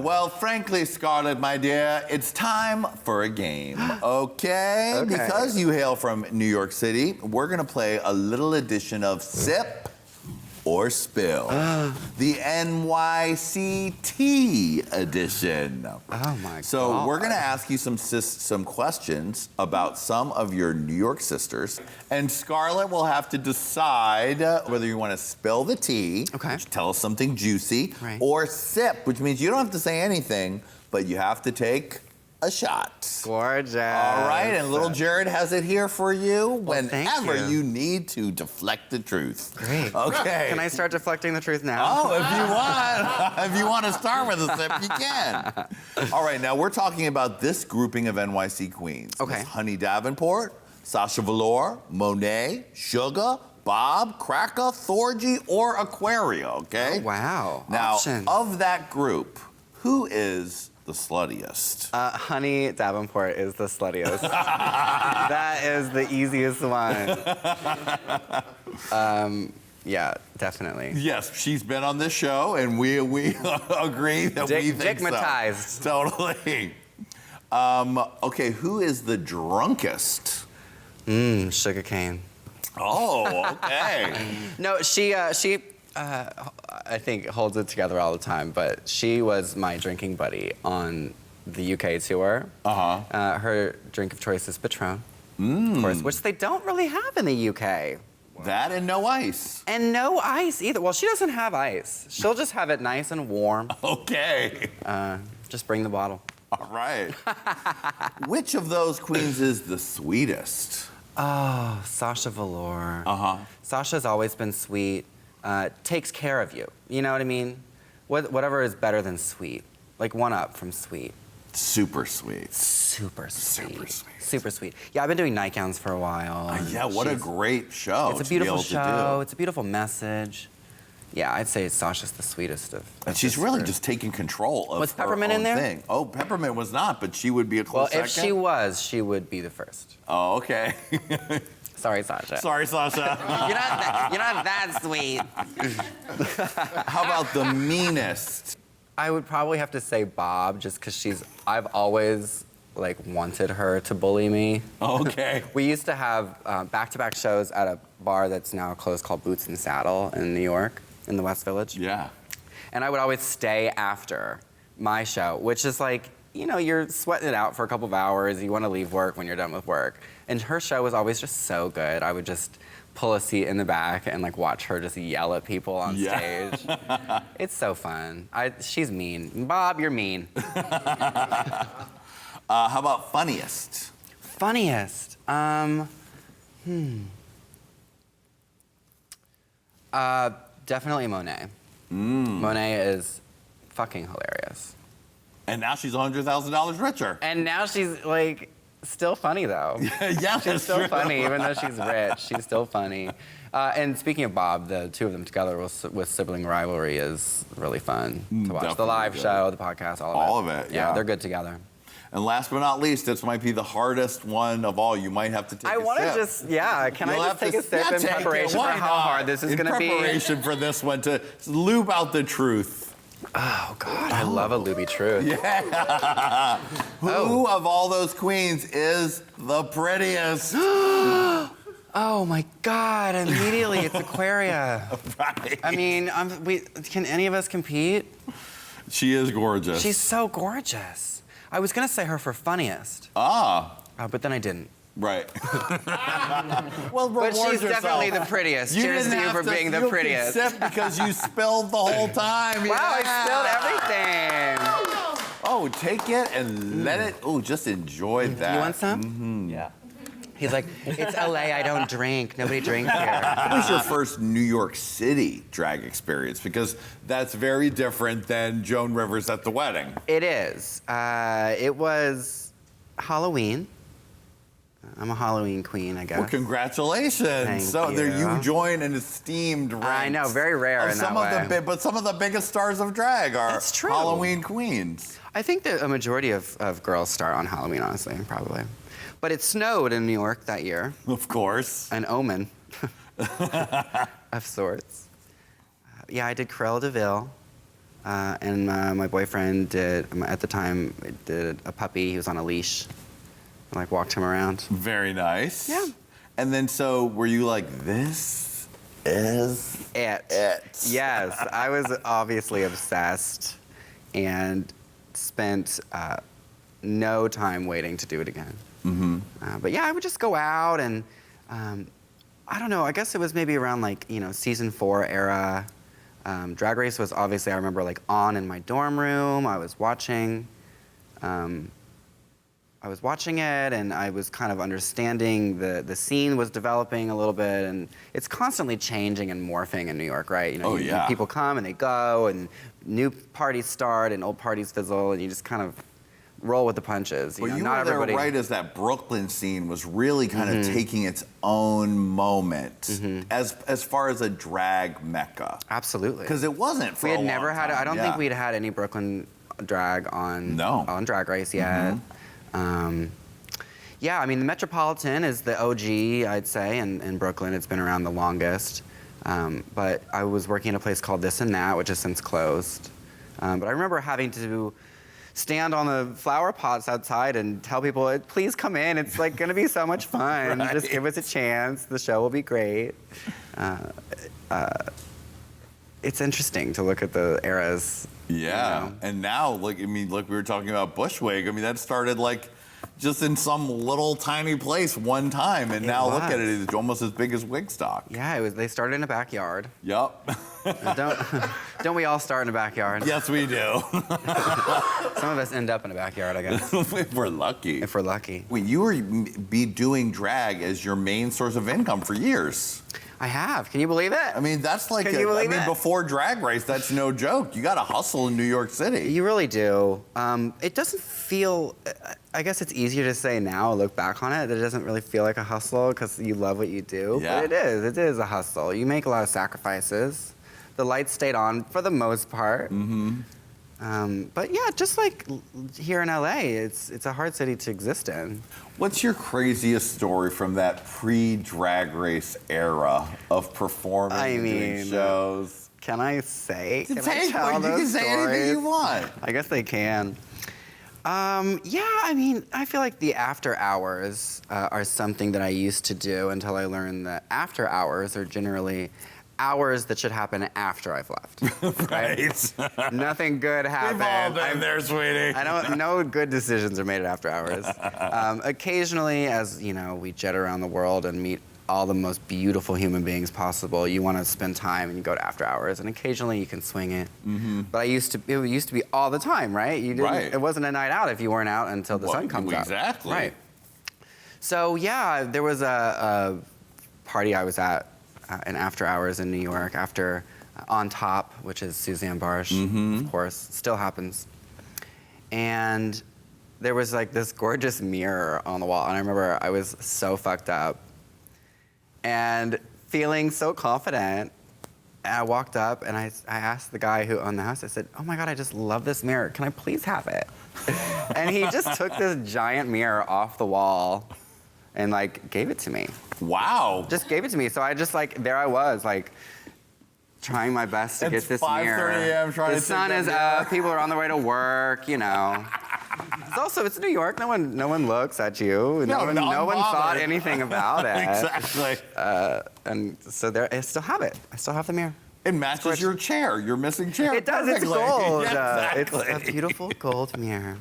Well, frankly, Scarlet, my dear, it's time for a game, okay? Because you hail from New York City, we're gonna play a little edition of Sip or Spill, the NYCT edition. Oh my God. So we're gonna ask you some questions about some of your New York sisters, and Scarlet will have to decide whether you wanna spill the tea, which tell us something juicy, or sip, which means you don't have to say anything, but you have to take a shot. Gorgeous. All right, and little Jared has it here for you whenever you need to deflect the truth. Great. Okay. Can I start deflecting the truth now? Oh, if you want. If you want to start with a sip, you can. All right, now we're talking about this grouping of NYC queens. Okay. Miss Honey Davenport, Sasha Velour, Monet, Sugar, Bob, Cracker, Thorgy, or Aquaria, okay? Oh, wow. Now, Options. of that group, who is the sluttiest? Honey Davenport is the sluttiest. That is the easiest one. Yeah, definitely. Yes, she's been on this show, and we agree that we think Digmatized. so. Totally. Okay, who is the drunkest? Sugarcane. Oh, okay. No, she I think holds it together all the time, but she was my drinking buddy on the UK tour. Her drink of choice is Patron, of course, which they don't really have in the UK. That and no ice. And no ice either. Well, she doesn't have ice. She'll just have it nice and warm. Okay. Just bring the bottle. All right. Which of those queens is the sweetest? Oh, Sasha Velour. Sasha's always been sweet. Takes care of you. You know what I mean? Whatever is better than sweet. Like one up from sweet. Super sweet. Super sweet. Super sweet. Super sweet. Yeah, I've been doing nightgowns for a while. Yeah, what a great show. It's a beautiful show. It's a beautiful message. Yeah, I'd say Sasha's the sweetest of. And she's really just taking control of Was her Peppermint own in there? thing. Oh, Peppermint was not, but she would be a close second. Well, if she was, she would be the first. Oh, okay. Sorry, Sasha. Sorry, Sasha. You're not that sweet. How about the meanest? I would probably have to say Bob, just because I've always wanted her to bully me. Okay. We used to have back-to-back shows at a bar that's now closed called Boots and Saddle in New York, in the West Village. Yeah. And I would always stay after my show, which is you're sweating it out for a couple of hours. You want to leave work when you're done with work. And her show was always just so good. I would just pull a seat in the back and watch her just yell at people on stage. It's so fun. She's mean. Bob, you're mean. How about funniest? Funniest? Definitely Monet. Monet is fucking hilarious. And now she's $100,000 richer. And now she's still funny though. Yeah, she's still funny, even though she's rich. She's still funny. And speaking of Bob, the two of them together with Sibling Rivalry is really fun to watch. The live show, the podcast, all of it. All of it, yeah. They're good together. And last but not least, this might be the hardest one of all. You might have to take a sip. I want to just, can I just take a sip in preparation for how hard this is going to be? In preparation for this one, to lube out the truth. Oh, God, I love a looby truth. Yeah. Who of all those queens is the prettiest? Oh, my God, immediately it's Aquaria. Right. I mean, can any of us compete? She is gorgeous. She's so gorgeous. I was going to say her for funniest. But then I didn't. Right. Well, but she's yourself. Definitely the prettiest. Cheers to you for being the prettiest. You sip because you spilled the whole time. Wow, I spilled everything. Oh, take it and let it. Oh, just enjoy that. You want some? Mm-hmm. Yeah. He's like, it's LA, I don't drink. Nobody drinks here. What was your first New York City drag experience? Because that's very different than Joan Rivers at the wedding. It is. It was Halloween. I'm a Halloween queen, I guess. Well, congratulations. Thank There you. you join an esteemed ranks. I know, very rare in that way. But some of the biggest stars of drag are That's true. Halloween queens. I think that a majority of girls start on Halloween, honestly, probably. But it snowed in New York that year. Of course. An omen of sorts. Yeah, I did Cruella de Vil. and my boyfriend did, at the time, did a puppy. He was on a leash. I, like, walked him around. Very nice. Yeah. And then, so were you like, this is It. Yes, I was obviously obsessed and spent no time waiting to do it again. But yeah, I would just go out and, I don't know, I guess it was maybe around like, season 4 era. Drag Race was obviously, I remember, like, on in my dorm room. I was watching it, and I was kind of understanding the scene was developing a little bit, and it's constantly changing and morphing in New York, right? People come and they go, and new parties start, and old parties fizzle, and you just kind of roll with the punches. Well, you were there right as that Brooklyn scene was really kind of taking its own moment as far as a drag mecca. Absolutely. Because it wasn't for we had a never long had. time. I don't think we'd had any Brooklyn drag on Drag Race yet. Yeah, I mean, the Metropolitan is the OG, I'd say, in Brooklyn. It's been around the longest. But I was working at a place called This and That, which has since closed. But I remember having to stand on the flower pots outside and tell people, please come in. It's like gonna be so much fun. Right. Just give us a chance. The show will be great. It's interesting to look at the eras. Yeah, and now, look, we were talking about Bushwick. I mean, that started like just in some little tiny place one time, and now look at it, it's almost as big as Wigstock. Yeah, they started in a backyard. Yep. Don't we all start in a backyard? Yes, we do. Some of us end up in a backyard, I guess. If we're lucky. If we're lucky. Wait, you were doing drag as your main source of income for years. I have. Can you believe it? I mean, that's like, before Drag Race, that's no joke. You got to hustle in New York City. You really do. It doesn't feel, I guess it's easier to say now, look back on it, that it doesn't really feel like a hustle because you love what you do. Yeah. But it is a hustle. You make a lot of sacrifices. The lights stayed on for the most part. But yeah, just like here in LA, it's a hard city to exist in. What's your craziest story from that pre-Drag Race era of performing and doing shows? Can I say? You can say anything you want. I guess they can. Yeah, I mean, I feel like the after hours are something that I used to do until I learned that after hours are generally hours that should happen after I've left. Right. Nothing good happened. We've all been there, sweetie. No good decisions are made after hours. Occasionally, as we jet around the world and meet all the most beautiful human beings possible, you want to spend time and you go to after hours, and occasionally you can swing it. But it used to be all the time, right? It wasn't a night out if you weren't out until the sun comes up. Exactly. Right. So yeah, there was a party I was at in after hours in New York after On Top, which is Suzanne Barsh, of course, still happens. And there was like this gorgeous mirror on the wall, and I remember I was so fucked up and feeling so confident. And I walked up and I asked the guy who owned the house, I said, oh my God, I just love this mirror. Can I please have it? And he just took this giant mirror off the wall and like gave it to me. Wow. Just gave it to me. So I just there I was, like, trying my best to get this mirror. It's 5:30 a.m. trying to The sun is up, people are on their way to work, It's New York, no one looks at you. No one thought anything about it. Exactly. And so I still have it. I still have the mirror. It matches your chair, your missing chair. It does, perfectly. it's gold. Yeah, exactly. It's a beautiful gold mirror.